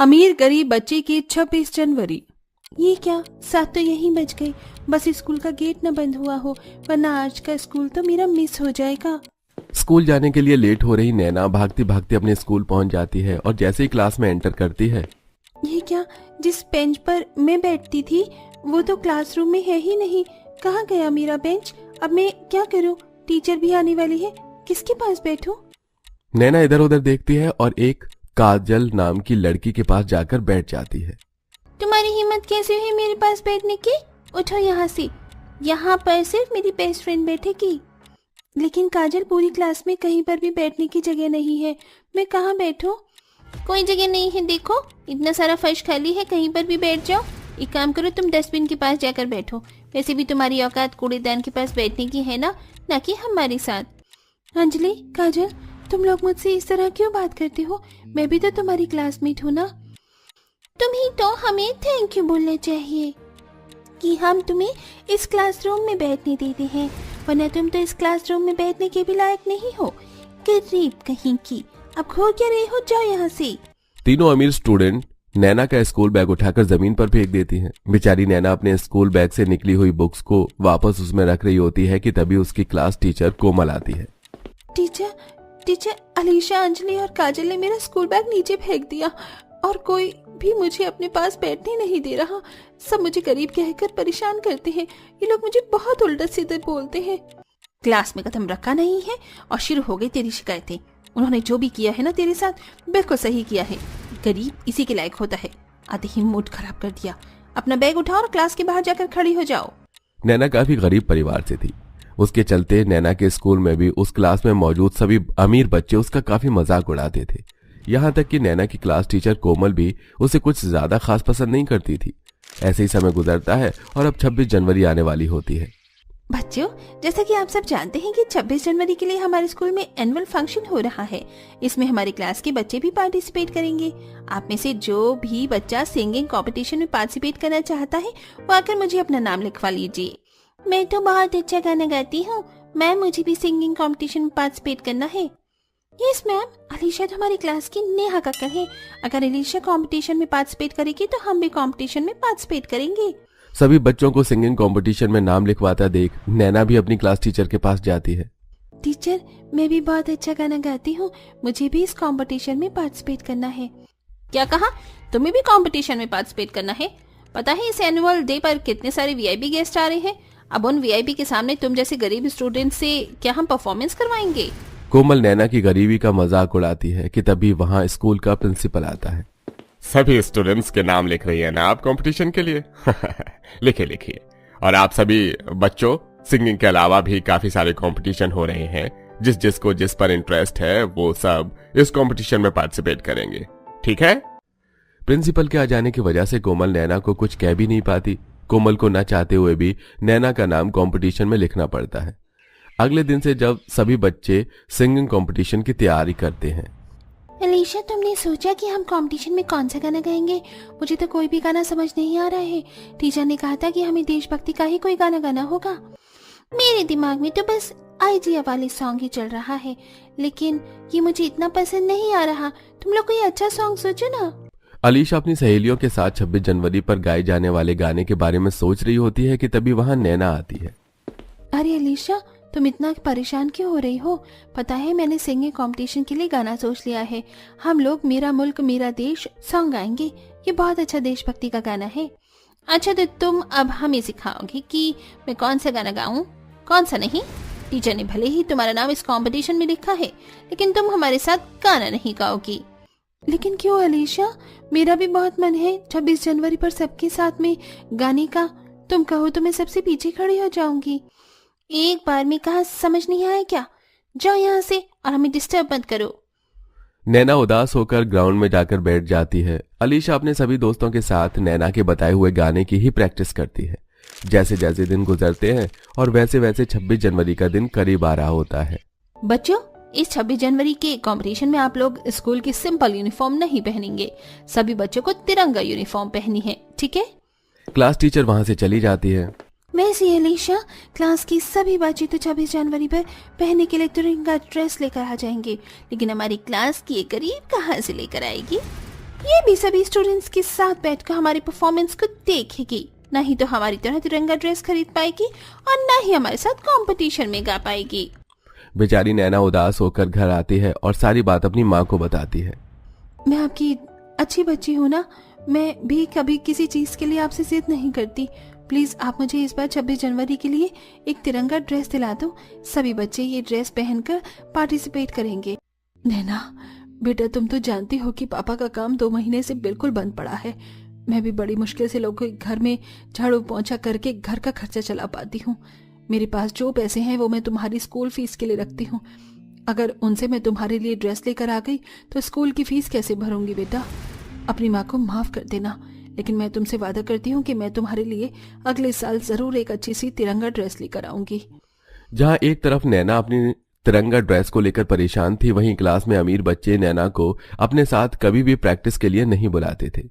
अमीर गरीब बच्चे की 26 जनवरी। ये क्या, 7 तो यहीं बज गई। बस स्कूल का गेट न बंद हुआ हो, वरना आज का स्कूल तो मेरा मिस हो जाएगा। स्कूल जाने के लिए लेट हो रही नैना भागती भागती अपने स्कूल पहुंच जाती है और जैसे ही क्लास में एंटर करती है, ये क्या, जिस बेंच पर मैं बैठती थी वो तो क्लासरूम में है ही नहीं। कहाँ गया मेरा बेंच? अब मैं क्या करूँ? टीचर भी आने वाली है, किसके पास बैठूं? नैना इधर उधर देखती है और एक काजल नाम की लड़की के पास जाकर बैठ जाती है। तुम्हारी हिम्मत कैसे हुई मेरे पास बैठने की? उठो यहाँ से, यहाँ पर सिर्फ मेरी बेस्ट फ्रेंड बैठेगी। लेकिन काजल, पूरी क्लास में कहीं पर भी बैठने की जगह नहीं है, मैं कहाँ बैठूं? कोई जगह नहीं है, देखो इतना सारा फर्श खाली है, कहीं पर भी बैठ जाओ। एक काम करो, तुम डस्टबिन के पास जाकर बैठो। वैसे भी तुम्हारी औकात कूड़ेदान के पास बैठने की है ना कि हमारे साथ। अंजलि, काजल, तुम लोग मुझसे इस तरह क्यों बात करते हो? मैं भी तो तुम्हारी क्लासमेट हूँ ना। तुम्हें तो हमें थैंक यू बोलना चाहिए कि हम तुम्हें इस क्लासरूम में बैठने देते हैं, वरना तुम तो इस क्लासरूम में बैठने के भी लायक नहीं हो। गरीब कहीं की, अब खो क्या रहे हो? जाओ यहाँ से। तीनों अमीर स्टूडेंट नैना का स्कूल बैग उठाकर जमीन पर फेंक देती हैं। बेचारी नैना अपने स्कूल बैग से निकली हुई बुक्स को वापस उसमें रख रही होती है कि तभी उसकी क्लास टीचर कोमल आती है। टीचर, अलीशा, अंजलि और काजल ने मेरा स्कूल बैग नीचे फेंक दिया और कोई भी मुझे अपने पास बैठने नहीं दे रहा। सब मुझे गरीब कहकर परेशान करते हैं। ये लोग मुझे बहुत उल्टा सीधे बोलते हैं। क्लास में कदम रखा नहीं है और शुरू हो गई तेरी शिकायतें। उन्होंने जो भी किया है ना तेरे साथ, बिल्कुल सही किया है। गरीब इसी के लायक होता है। आधे ही मूड खराब कर दिया। अपना बैग उठाओ और क्लास के बाहर जाकर खड़ी हो जाओ। नैना काफी गरीब परिवार से थी। उसके चलते नैना के स्कूल में भी उस क्लास में मौजूद सभी अमीर बच्चे उसका काफी मजाक उड़ाते थे। यहाँ तक कि नैना की क्लास टीचर कोमल भी उसे कुछ ज्यादा खास पसंद नहीं करती थी। ऐसे ही समय गुजरता है और अब 26 जनवरी आने वाली होती है। बच्चों, जैसा कि आप सब जानते हैं कि 26 जनवरी के लिए हमारे स्कूल में एनुअल फंक्शन हो रहा है। इसमें हमारी क्लास के बच्चे भी पार्टिसिपेट करेंगे। आप में से जो भी बच्चा सिंगिंग कंपटीशन में पार्टिसिपेट करना चाहता है वो आकर मुझे अपना नाम लिखवा लीजिए। मैं तो बहुत अच्छा गाना गाती हूँ मैम, मुझे भी सिंगिंग कंपटीशन में पार्टिसिपेट करना है। यस मैम, अलीशा तो हमारी क्लास की नेहा कक्कड़ है। अगर अलीशा कंपटीशन में पार्टिसिपेट करेगी तो हम भी कंपटीशन में पार्टिसिपेट करेंगे। सभी बच्चों को सिंगिंग कंपटीशन में नाम लिखवाता देख नैना भी अपनी क्लास टीचर के पास जाती है। टीचर, मैं भी बहुत अच्छा गाना गाती हूँ, मुझे भी इस कंपटीशन में पार्टिसिपेट करना है। क्या कहा? तुम्हें भी कंपटीशन में पार्टिसिपेट करना है? पता है इस एनुअल डे पर कितने सारे वीआईपी गेस्ट आ रहे हैं। अब उन वीआईपी के सामने तुम जैसे गरीब स्टूडेंट से क्या हम परफॉर्मेंस करवाएंगे? कोमल नैना की गरीबी का मजाक उड़ाती है कि तभी वहाँ स्कूल का प्रिंसिपल आता है। सभी स्टूडेंट्स के नाम लिख रही है ना आप कंपटीशन के लिए? लिखिए। और आप सभी बच्चों, सिंगिंग के अलावा भी काफी सारे कंपटीशन हो रहे हैं। जिसको जिस पर इंटरेस्ट है वो सब इस कंपटीशन में पार्टिसिपेट करेंगे, ठीक है? प्रिंसिपल के आ जाने की वजह से कोमल नैना को कुछ कह भी नहीं पाती। कोमल को न चाहते हुए भी नैना का नाम कंपटीशन में लिखना पड़ता है। अगले दिन से जब सभी बच्चे सिंगिंग कंपटीशन की तैयारी करते हैं। अलीशा, तुमने सोचा कि हम कंपटीशन में कौन सा गाना गाएंगे? मुझे तो कोई भी गाना समझ नहीं आ रहा है। टीचर ने कहा था कि हमें देशभक्ति का ही कोई गाना गाना होगा। मेरे दिमाग में तो बस आइडिया वाले सॉन्ग ही चल रहा है, लेकिन ये मुझे इतना पसंद नहीं आ रहा। तुम लोग कोई अच्छा सॉन्ग सोचो ना। अलीशा अपनी सहेलियों के साथ 26 जनवरी पर गाए जाने वाले गाने के बारे में सोच रही होती है कि तभी वहाँ नैना आती है। अरे अलीशा, तुम इतना परेशान क्यों हो रही हो? पता है मैंने सिंगिंग कंपटीशन के लिए गाना सोच लिया है। हम लोग मेरा मुल्क मेरा देश सॉन्ग गाएंगे। ये बहुत अच्छा देशभक्ति का गाना है। अच्छा, तो तुम अब हमें सिखाओगे कि मैं कौन सा गाना गाऊं, कौन सा नहीं? टीचर ने भले ही तुम्हारा नाम इस कंपटीशन में लिखा है, लेकिन तुम हमारे साथ गाना नहीं गाओगी। लेकिन क्यों अलीशा? मेरा भी बहुत मन है 26 जनवरी पर सबके साथ में गाने का। तुम कहो तो मैं सबसे पीछे खड़ी हो जाऊंगी। एक बार में कहा, समझ नहीं आया क्या? जाओ यहाँ से और हमें डिस्टर्ब मत करो। नैना उदास होकर ग्राउंड में जाकर बैठ जाती है। अलीशा अपने सभी दोस्तों के साथ नैना के बताए हुए गाने की ही प्रैक्टिस करती है। जैसे जैसे दिन गुजरते हैं और वैसे वैसे 26 जनवरी का दिन करीब आ रहा होता है। बच्चों, इस 26 जनवरी के कंपटीशन में आप लोग स्कूल की सिंपल यूनिफॉर्म नहीं पहनेंगे। सभी बच्चों को तिरंगा यूनिफॉर्म पहनी है, ठीक है? क्लास टीचर वहाँ से चली जाती है। वैसे अलीशा, क्लास की सभी बच्चे तो 26 जनवरी पर पहनने के लिए तिरंगा ड्रेस लेकर आ जाएंगे, लेकिन हमारी क्लास की एक गरीब कहाँ से लेकर आएगी? ये भी सभी स्टूडेंट्स के साथ बैठकर हमारी परफॉर्मेंस को देखेगी, ना ही तो हमारी तरह तिरंगा ड्रेस खरीद पाएगी और ना ही हमारे साथ कंपटीशन में गा पाएगी। बेचारी नैना उदास होकर घर आती है और सारी बात अपनी माँ को बताती है। मैं आपकी अच्छी बच्ची हूँ ना, मैं भी कभी किसी चीज के लिए आपसे जिद नहीं करती। प्लीज आप मुझे इस बार 26 जनवरी के लिए एक तिरंगा ड्रेस दिला दो। सभी बच्चे ये ड्रेस पहनकर पार्टिसिपेट करेंगे। नैना बेटा, तुम तो जानती हो कि पापा का काम 2 महीने से बिल्कुल बंद पड़ा है। मैं भी बड़ी मुश्किल से लोगों के घर में झाड़ू पोंछा करके घर का खर्चा चला पाती हूँ। मेरे पास जो पैसे हैं वो मैं तुम्हारी स्कूल फीस के लिए रखती हूँ। अगर उनसे मैं तुम्हारे लिए ड्रेस लेकर आ गई तो स्कूल की फीस कैसे भरूंगी बेटा? अपनी माँ को माफ कर देना, लेकिन मैं तुमसे वादा करती हूँ कि मैं तुम्हारे लिए अगले साल जरूर एक अच्छी सी तिरंगा ड्रेस लेकर आऊंगी। जहाँ एक तरफ नैना अपनी तिरंगा ड्रेस को लेकर परेशान थी, वहीं क्लास में अमीर बच्चे नैना को अपने साथ कभी भी प्रैक्टिस के लिए नहीं बुलाते थे।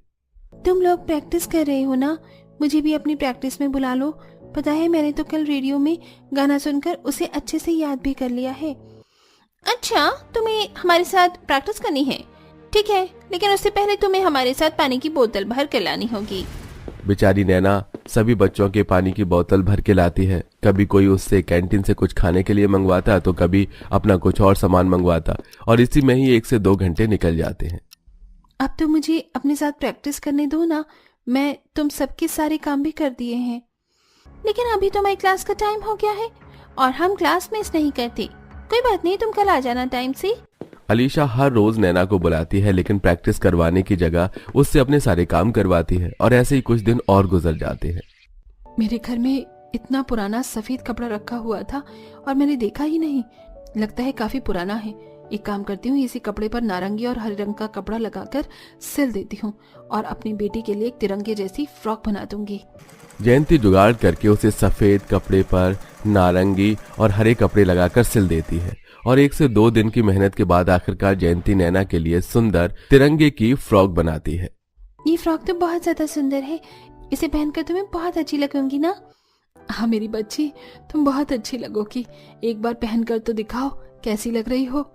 तुम लोग प्रैक्टिस कर रहे हो ना, मुझे भी अपनी प्रैक्टिस में बुला लो। पता है मैंने तो कल रेडियो में गाना सुनकर उसे अच्छे से याद भी कर लिया है। अच्छा, तुम्हें हमारे साथ प्रैक्टिस करनी है? ठीक है, लेकिन उससे पहले तुम्हें हमारे साथ पानी की बोतल भर कर लानी होगी। बेचारी नैना सभी बच्चों के पानी की बोतल भर के लाती है। कभी कोई उससे कैंटीन से कुछ खाने के लिए मंगवाता तो कभी अपना कुछ और सामान मंगवाता, और इसी में ही 1 से 2 घंटे निकल जाते हैं। अब तो मुझे अपने साथ प्रैक्टिस करने दो ना, मैं तुम सबके सारे काम भी कर दिए हैं। लेकिन अभी तो हमारी क्लास का टाइम हो गया है और हम क्लास मिस नहीं करते। कोई बात नहीं, तुम कल आ जाना टाइम से। अलीशा हर रोज नैना को बुलाती है, लेकिन प्रैक्टिस करवाने की जगह उससे अपने सारे काम करवाती है, और ऐसे ही कुछ दिन और गुजर जाते हैं। मेरे घर में इतना पुराना सफेद कपड़ा रखा हुआ था और मैंने देखा ही नहीं। लगता है काफी पुराना है। एक काम करती हूँ, इसी कपड़े पर नारंगी और हरे रंग का कपड़ा लगाकर सिल देती हूँ और अपनी बेटी के लिए एक तिरंगे जैसी फ्रॉक बना दूंगी। जयंती जुगाड़ करके उसे सफेद कपड़े पर नारंगी और हरे कपड़े लगाकर सिल देती है, और 1 से 2 दिन की मेहनत के बाद आखिरकार जयंती नैना के लिए सुंदर तिरंगे की फ्रॉक बनाती है। ये फ्रॉक तो बहुत ज्यादा सुंदर है, इसे पहनकर तुम्हें बहुत अच्छी लगूंगी ना? हाँ मेरी बच्ची, तुम बहुत अच्छी लगोगी। एक बार पहनकर तो दिखाओ कैसी लग रही हो।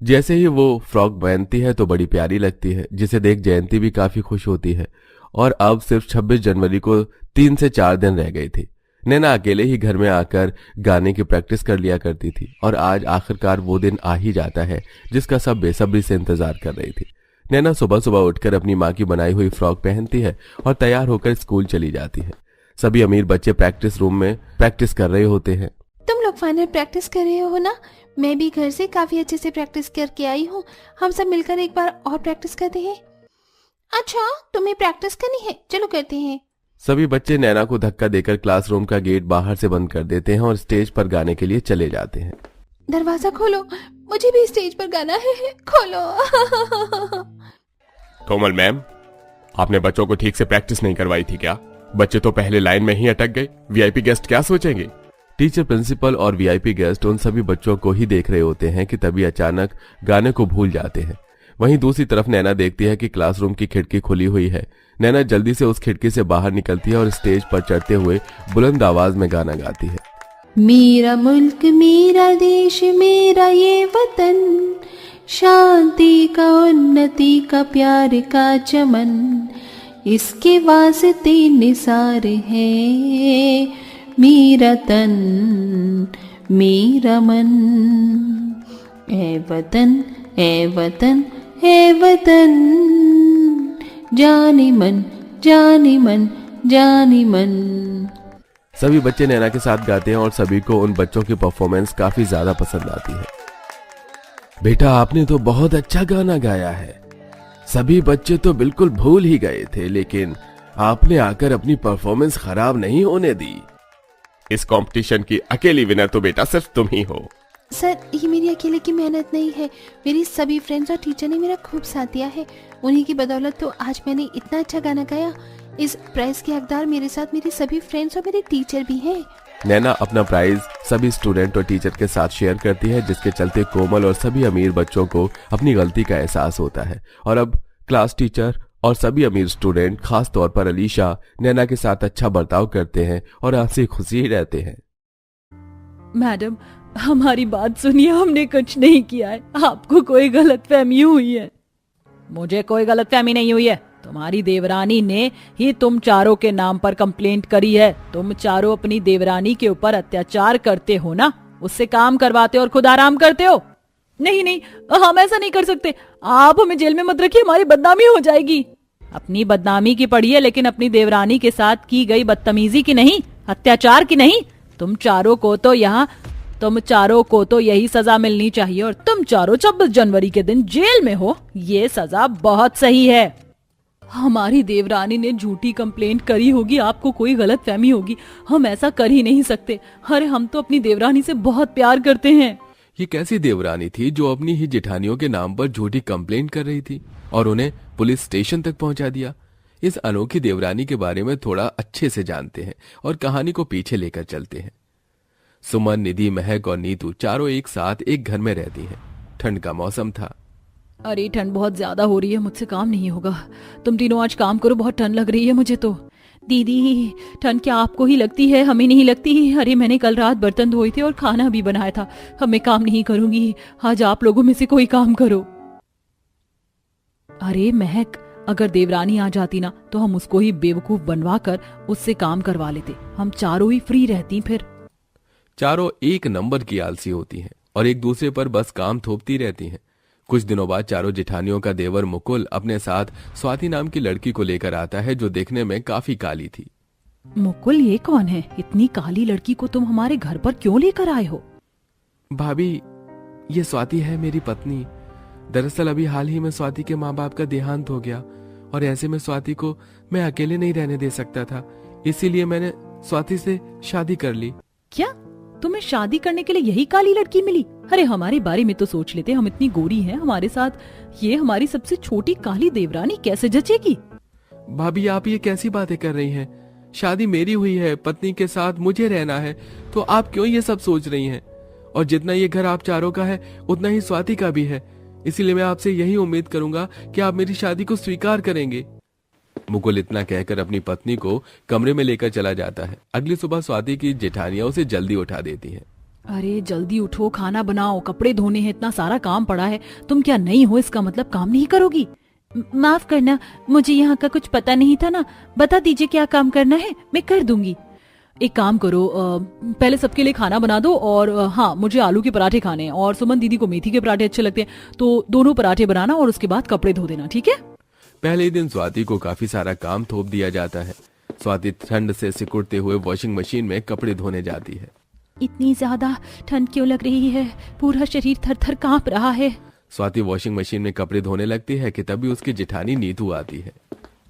जैसे ही वो फ्रॉक पहनती है तो बड़ी प्यारी लगती है, जिसे देख जयंती भी काफी खुश होती है। और अब सिर्फ 26 जनवरी को 3 से 4 दिन रह गई थी। नैना अकेले ही घर में आकर गाने की प्रैक्टिस कर लिया करती थी, और आज आखिरकार वो दिन आ ही जाता है जिसका सब बेसब्री से इंतजार कर रही थी। नैना सुबह सुबह उठकर अपनी माँ की बनाई हुई फ्रॉक पहनती है और तैयार होकर स्कूल चली जाती है। सभी अमीर बच्चे प्रैक्टिस रूम में प्रैक्टिस कर रहे होते हैं। तुम लोग फाइनल प्रैक्टिस कर रहे हो ना? मैं भी घर से काफी अच्छे से प्रैक्टिस करके आई हूँ। हम सब मिलकर एक बार और प्रैक्टिस करते हैं। अच्छा, तुम्हें प्रैक्टिस करनी है? चलो करते हैं। सभी बच्चे नैना को धक्का देकर क्लासरूम का गेट बाहर से बंद कर देते हैं और स्टेज पर गाने के लिए चले जाते हैं। दरवाजा खोलो, मुझे भी स्टेज पर गाना है। खोलो। कोमल मैम, आपने बच्चों को ठीक से प्रैक्टिस नहीं करवाई थी क्या? बच्चे तो पहले लाइन में ही अटक गए। वीआईपी गेस्ट क्या सोचेंगे? टीचर, प्रिंसिपल और वीआईपी गेस्ट उन सभी बच्चों को ही देख रहे होते हैं कि तभी अचानक गाने को भूल जाते हैं। वहीं दूसरी तरफ नैना देखती है कि क्लासरूम की खिड़की खुली हुई है। नैना जल्दी से उस खिड़की से बाहर निकलती है और स्टेज पर चढ़ते हुए बुलंद आवाज में गाना गाती है। मेरा मुल्क, मेरा देश, मेरा ये वतन, शांति का, उन्नति का, प्यार का चमन, इसके वास्ते निसार है मेरा तन, मेरा मन। ए वतन, ए वतन, ए वतन, जाने मन, जाने मन, जाने मन। सभी बच्चे नैना के साथ गाते हैं और सभी को उन बच्चों की परफॉर्मेंस काफी ज्यादा पसंद आती है। बेटा, आपने तो बहुत अच्छा गाना गाया है। सभी बच्चे तो बिल्कुल भूल ही गए थे, लेकिन आपने आकर अपनी परफॉर्मेंस खराब नहीं होने दी। इस कंपटीशन की अकेली विनर तो बेटा सिर्फ तुम ही हो। सर, ये मेरी अकेले की मेहनत नहीं है। मेरी सभी फ्रेंड्स और टीचर ने मेरा खूब साथ दिया है। उन्हीं की बदौलत तो आज मैंने इतना अच्छा गाना गाया। इस प्राइज के हकदार मेरे साथ मेरी सभी फ्रेंड्स और मेरे टीचर भी हैं। नैना अपना प्राइज सभी स्टूडेंट और टीचर के साथ शेयर करती है, जिसके चलते कोमल और सभी अमीर बच्चों को अपनी गलती का एहसास होता है। और अब क्लास टीचर और सभी अमीर स्टूडेंट, खास तौर पर अलीशा, नैना के साथ अच्छा बर्ताव करते हैं और हंसी खुशी ही रहते हैं। मैडम, हमारी बात सुनिए, हमने कुछ नहीं किया है। आपको कोई गलतफहमी हुई है। मुझे कोई गलतफहमी नहीं हुई है। तुम्हारी देवरानी ने ही तुम चारों के नाम पर कंप्लेंट करी है। तुम चारों अपनी देवरानी के ऊपर अत्याचार करते हो ना, उससे काम करवाते हो और खुद आराम करते हो। नहीं नहीं, हम ऐसा नहीं कर सकते। आप हमें जेल में मत रखिए, हमारी बदनामी हो जाएगी। अपनी बदनामी की पड़ी है, लेकिन अपनी देवरानी के साथ की गई बदतमीजी की नहीं, अत्याचार की नहीं। तुम चारों को तो यही सजा मिलनी चाहिए और तुम चारों 26 जनवरी के दिन जेल में हो। ये सजा बहुत सही है। हमारी देवरानी ने झूठी कंप्लेंट करी होगी, आपको कोई गलत फहमी होगी। हम ऐसा कर ही नहीं सकते। अरे हम तो अपनी देवरानी से बहुत प्यार करते हैं। ये कैसी देवरानी थी जो अपनी ही जेठानियों के नाम पर झूठी कंप्लेंट कर रही थी और उन्हें पुलिस स्टेशन तक पहुंचा दिया। इस अनोखी देवरानी के बारे में थोड़ा अच्छे से जानते हैं और कहानी को पीछे लेकर चलते हैं। सुमन, निधि, महक और नीतू चारों एक साथ एक घर में रहती हैं। ठंड का मौसम था। अरे ठंड बहुत ज्यादा हो रही है, मुझसे काम नहीं होगा। तुम तीनों आज काम करो, बहुत ठंड लग रही है मुझे तो। दीदी, ठंड क्या आपको ही लगती है, हमें नहीं लगती? अरे मैंने कल रात बर्तन धोए थे और खाना भी बनाया था। अब मैं काम नहीं करूंगी, आज आप लोगों में से कोई काम करो। अरे महक, अगर देवरानी आ जाती ना तो हम उसको ही बेवकूफ बनवा कर उससे काम करवा लेते। हम चारों ही फ्री रहती फिर। चारों एक नंबर की आलसी होती हैं और एक दूसरे पर बस काम थोपती रहती हैं। कुछ दिनों बाद चारों जेठानियों का देवर मुकुल अपने साथ स्वाति नाम की लड़की को लेकर आता है, जो देखने में काफी काली थी। मुकुल, ये कौन है? इतनी काली लड़की को तुम हमारे घर पर क्यों लेकर आए हो? भाभी, ये स्वाति है मेरी पत्नी। दरअसल अभी हाल ही में स्वाति के माँ बाप का देहांत हो गया और ऐसे में स्वाति को मैं अकेले नहीं रहने दे सकता था, इसीलिए मैंने स्वाति से शादी कर ली। क्या तुम्हें शादी करने के लिए यही काली लड़की मिली? अरे हमारे बारे में तो सोच लेते, हम इतनी गोरी हैं, हमारे साथ ये हमारी सबसे छोटी काली देवरानी कैसे जचेगी? भाभी, आप ये कैसी बातें कर रही हैं? शादी मेरी हुई है, पत्नी के साथ मुझे रहना है, तो आप क्यों ये सब सोच रही हैं? और जितना ये घर आप चारों का है उतना ही स्वाति का भी है, इसीलिए मैं आपसे यही उम्मीद करूंगा कि आप मेरी शादी को स्वीकार करेंगे। मुकुल इतना कहकर अपनी पत्नी को कमरे में लेकर चला जाता है। अगली सुबह स्वाति की जेठानियां उसे जल्दी उठा देती हैं। अरे जल्दी उठो, खाना बनाओ, कपड़े धोने हैं, इतना सारा काम पड़ा है। तुम क्या नहीं हो, इसका मतलब काम नहीं करोगी? माफ करना, मुझे यहाँ का कुछ पता नहीं था ना। बता दीजिए क्या काम करना है, मैं कर दूंगी। एक काम करो, पहले सबके लिए खाना बना दो और हाँ, मुझे आलू के पराठे खाने हैं और सुमन दीदी को मेथी के पराठे अच्छे लगते हैं, तो दोनों पराठे बनाना और उसके बाद कपड़े धो देना, ठीक है? पहले ही दिन स्वाति को काफी सारा काम थोप दिया जाता है। स्वाति ठंड से सिकुड़ते हुए वॉशिंग मशीन में कपड़े धोने जाती है। इतनी ज्यादा ठंड क्यों लग रही है? पूरा शरीर थर थर कांप रहा है। स्वाति वॉशिंग मशीन में कपड़े धोने लगती है कि तभी उसकी जेठानी नीतू आती है।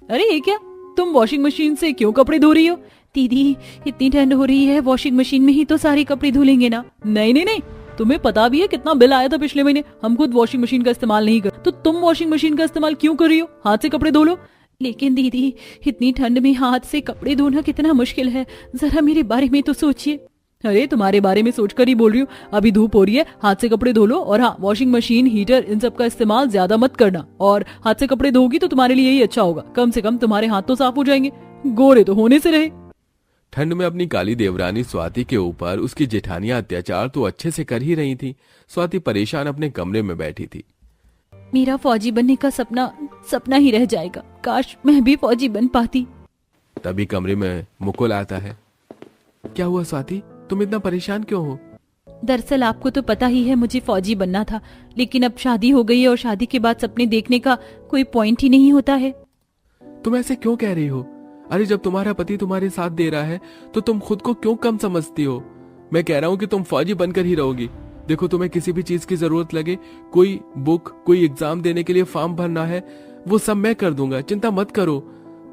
अरे ये क्या, तुम वॉशिंग मशीन से क्यों कपड़े धो रही हो? दीदी, इतनी ठंड हो रही है, वॉशिंग मशीन में ही तो सारे कपड़े धुलेंगे ना। नहीं नहीं नहीं, तुम्हें पता भी है कितना बिल आया था पिछले महीने। हम खुद वॉशिंग मशीन का इस्तेमाल नहीं कर, तो तुम वॉशिंग मशीन का इस्तेमाल क्यों कर रही हो? हाथ से कपड़े धो लो। लेकिन दीदी, इतनी ठंड में हाथ से कपड़े धोना कितना मुश्किल है, जरा मेरे बारे में तो सोचिए। अरे तुम्हारे बारे में सोचकर ही बोल रही हूँ। अभी धूप हो रही है, हाथ से कपड़े धो लो। और हाँ, वॉशिंग मशीन, हीटर, इन सब का इस्तेमाल ज्यादा मत करना। और हाथ से कपड़े धोगी तो तुम्हारे लिए यही अच्छा होगा, कम से कम तुम्हारे हाथ तो साफ हो जाएंगे, गोरे तो होने से रहे। ठंड में अपनी काली देवरानी स्वाति के ऊपर उसकी जेठानियां अत्याचार तो अच्छे से कर ही रही थी। स्वाति परेशान अपने कमरे में बैठी थी। मेरा फौजी बनने का सपना ही रह जाएगा। काश मैं भी फौजी बन पाती। तभी कमरे में मुकुल आता है। क्या हुआ स्वाति, तुम इतना परेशान क्यों हो? दरअसल आपको तो पता ही है, मुझे फौजी बनना था, लेकिन अब शादी हो गई है और शादी के बाद सपने देखने का कोई पॉइंट ही नहीं होता है। तुम ऐसे क्यों कह रही हो? अरे जब तुम्हारा पति तुम्हारे साथ दे रहा है तो तुम खुद को क्यों कम समझती हो? मैं कह रहा हूँ कि तुम फौजी बनकर ही रहोगी। देखो, तुम्हें किसी भी चीज की जरूरत लगे, कोई बुक, कोई एग्जाम देने के लिए फॉर्म भरना है, वो सब मैं कर दूंगा, चिंता मत करो।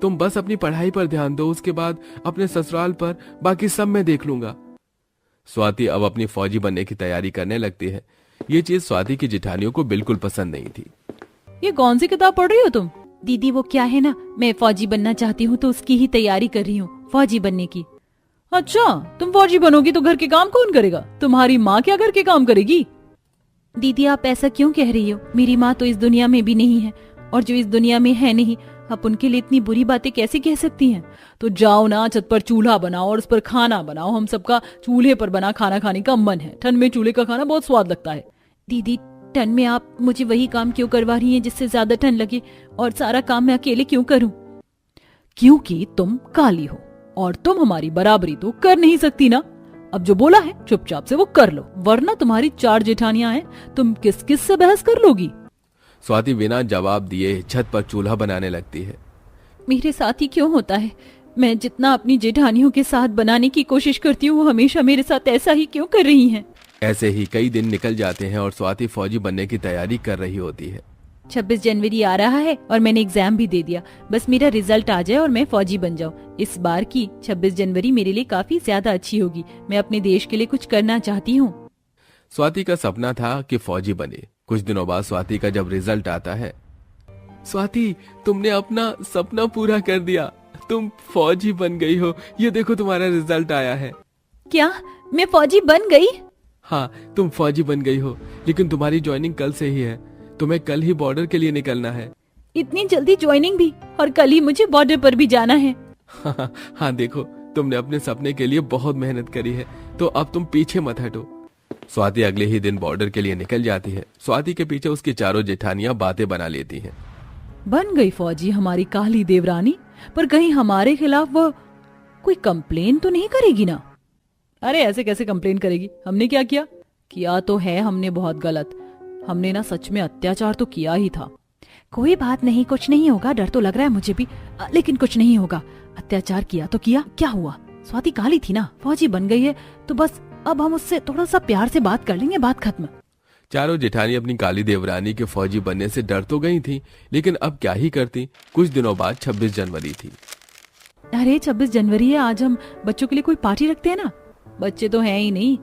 तुम बस अपनी पढ़ाई पर ध्यान दो, उसके बाद अपने ससुराल पर, बाकी सब मैं देख लूंगा। स्वाति अब अपनी फौजी बनने की तैयारी करने लगती है। ये चीज स्वाति की जेठानियों को बिल्कुल पसंद नहीं थी। ये कौन सी किताब पढ़ रही हो तुम? दीदी वो क्या है ना, मैं फौजी बनना चाहती हूँ तो उसकी ही तैयारी कर रही हूँ, फौजी बनने की। अच्छा, तुम फौजी बनोगी तो घर के काम कौन करेगा? तुम्हारी माँ क्या घर के काम करेगी? दीदी आप ऐसा क्यों कह रही हो? मेरी माँ तो इस दुनिया में भी नहीं है, और जो इस दुनिया में है नहीं, आप उनके लिए इतनी बुरी बातें कैसे कह सकती हैं? तो जाओ ना, छत पर चूल्हा बनाओ और उस पर खाना बनाओ। हम सबका चूल्हे पर बना खाना खाने का मन है। ठंड में चूल्हे का खाना बहुत स्वाद लगता है। दीदी ठंड में आप मुझे वही काम क्यों करवा रही हैं जिससे ज्यादा ठंड लगे, और सारा काम मैं अकेले क्यों करूं? क्योंकि तुम काली हो और तुम हमारी बराबरी तो कर नहीं सकती ना। अब जो बोला है चुपचाप से वो कर लो, वरना तुम्हारी 4 जेठानियां हैं, तुम किस किस से बहस कर लोगी? स्वाति बिना जवाब दिए छत पर चूल्हा बनाने लगती है। मेरे साथ ही क्यों होता है? मैं जितना अपनी जेठानियों के साथ बनाने की कोशिश करती हूँ वो हमेशा मेरे साथ ऐसा ही क्यों कर रही हैं? ऐसे ही कई दिन निकल जाते हैं और स्वाति फौजी बनने की तैयारी कर रही होती है। 26 जनवरी आ रहा है और मैंने एग्जाम भी दे दिया। बस मेरा रिजल्ट आ जाए और मैं फौजी बन जाऊं। इस बार की 26 जनवरी मेरे लिए काफी ज्यादा अच्छी होगी। मैं अपने देश के लिए कुछ करना चाहती हूँ। स्वाति का सपना था कि फौजी बने। कुछ दिनों बाद स्वाति का जब रिजल्ट आता है, स्वाति तुमने अपना सपना पूरा कर दिया, तुम फौजी बन गई हो, ये देखो तुम्हारा रिजल्ट आया है। क्या मैं फौजी बन गई? हाँ तुम फौजी बन गई हो, लेकिन तुम्हारी ज्वाइनिंग कल से ही है। तुम्हें कल ही बॉर्डर के लिए निकलना है। इतनी जल्दी ज्वाइनिंग भी? और कल ही मुझे बॉर्डर पर भी जाना है? हाँ देखो, तुमने अपने सपने के लिए बहुत मेहनत करी है, तो अब तुम पीछे मत हटो। स्वाति अगले ही दिन बॉर्डर के लिए निकल जाती है। स्वाति के पीछे उसकी चारों जेठानियां बातें बना लेती हैं। बन गई फौजी हमारी काली देवरानी, पर कहीं हमारे खिलाफ वो कोई कंप्लेन तो नहीं करेगी ना? अरे ऐसे कैसे कंप्लेन करेगी? हमने क्या किया? किया तो है हमने बहुत गलत। हमने ना सच में अत्याचार तो किया ही था। कोई बात नहीं, कुछ नहीं होगा। डर तो लग रहा है मुझे भी, लेकिन कुछ नहीं होगा। अत्याचार किया तो किया, क्या हुआ? स्वाति काली थी ना, फौजी बन गई है तो बस अब हम उससे थोड़ा सा प्यार से बात कर लेंगे, बात खत्म। चारों जेठानी अपनी काली देवरानी के फौजी बनने से डर तो गई थी, लेकिन अब क्या ही करती। कुछ दिनों बाद 26 जनवरी थी। अरे 26 जनवरी है, आज हम बच्चों के लिए कोई पार्टी रखते हैं ना। बच्चे तो हैं ही नहीं,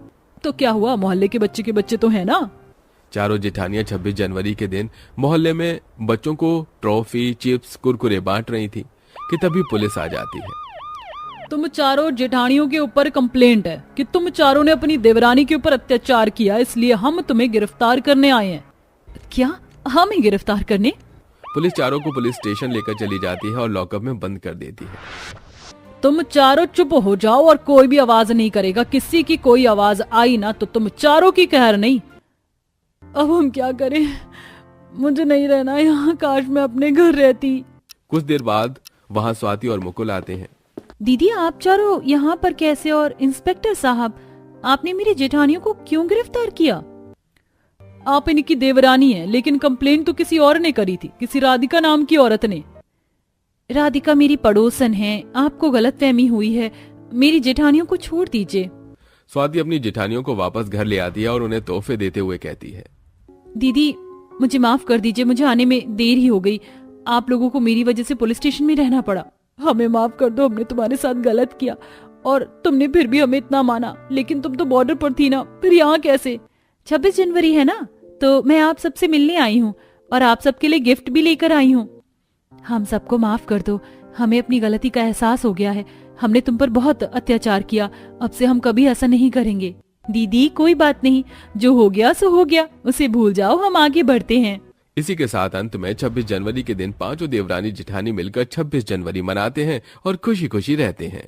तो क्या हुआ, मोहल्ले के बच्चे तो हैं ना। चारों जेठानियां 26 जनवरी के दिन मोहल्ले में बच्चों को ट्रॉफी, चिप्स, कुरकुरे बांट रही थी कि तभी पुलिस आ जाती है। तुम चारों जेठानियों के ऊपर कंप्लेंट है कि तुम चारों ने अपनी देवरानी के ऊपर अत्याचार किया, इसलिए हम तुम्हें गिरफ्तार करने आए हैं। क्या हमें गिरफ्तार करने? पुलिस चारों को पुलिस स्टेशन लेकर चली जाती है और लॉकअप में बंद कर देती है। तुम चारों चुप हो जाओ और कोई भी आवाज नहीं करेगा। किसी की कोई आवाज आई ना तो तुम चारों की कहर नहीं। अब हम क्या करें? मुझे नहीं रहना यहाँ, काश मैं अपने घर रहती। कुछ देर बाद वहाँ स्वाति और मुकुल आते हैं। दीदी आप चारों यहाँ पर कैसे? और इंस्पेक्टर साहब, आपने मेरी जेठानियों को क्यों गिरफ्तार किया? आप इनकी देवरानी हैं, लेकिन कंप्लेंट तो किसी और ने करी थी, किसी राधिका नाम की औरत ने। राधिका मेरी पड़ोसन है, आपको गलतफहमी हुई है। मेरी जेठानियों को छोड़ दीजिए। स्वाति अपनी जेठानियों को वापस घर ले आती है और उन्हें तोहफे देते हुए कहती है, दीदी मुझे माफ कर दीजिए, मुझे आने में देर ही हो गई। आप लोगों को मेरी वजह से पुलिस स्टेशन में रहना पड़ा। हमें माफ कर दो, हमने तुम्हारे साथ गलत किया और तुमने फिर भी हमें इतना माना, लेकिन तुम तो बॉर्डर पर थी ना, फिर यहाँ कैसे? 26 जनवरी है ना, तो मैं आप सबसे मिलने आई हूँ और आप सबके लिए गिफ्ट भी लेकर आई हूँ। हम सबको माफ कर दो, हमें अपनी गलती का एहसास हो गया है। हमने तुम पर बहुत अत्याचार किया, अब से हम कभी ऐसा नहीं करेंगे। दीदी कोई बात नहीं, जो हो गया सो हो गया, उसे भूल जाओ, हम आगे बढ़ते हैं। इसी के साथ अंत में 26 जनवरी के दिन पांचों देवरानी जेठानी मिलकर 26 जनवरी मनाते हैं और खुशी खुशी रहते हैं।